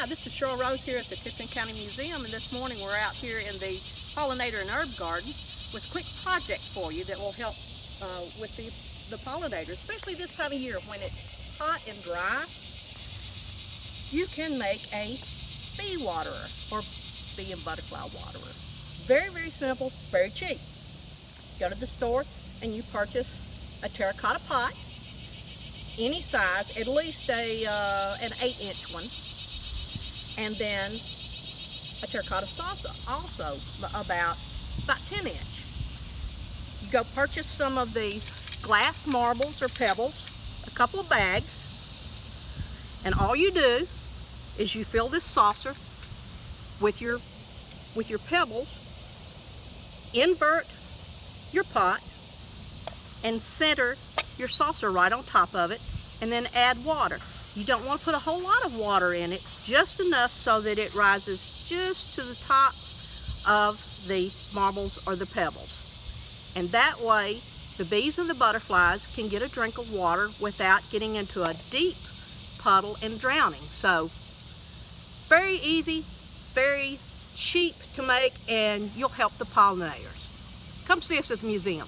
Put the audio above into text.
Hi, this is Sherl Rose here at the Tipton County Museum, and this morning we're out here in the Pollinator and Herb Garden with a quick project for you that will help with the pollinators, especially this time of year when it's hot and dry. You can make a bee waterer or bee and butterfly waterer. Very, very simple, very cheap. Go to the store and you purchase a terracotta pot, any size, at least an 8-inch one. And then a terracotta saucer, also about 10-inch. You go purchase some of these glass marbles or pebbles, a couple of bags, and all you do is you fill this saucer with your pebbles, invert your pot, and center your saucer right on top of it, and then add water. You don't want to put a whole lot of water in it, just enough so that it rises just to the tops of the marbles or the pebbles. And that way, the bees and the butterflies can get a drink of water without getting into a deep puddle and drowning. So, very easy, very cheap to make, and you'll help the pollinators. Come see us at the museum.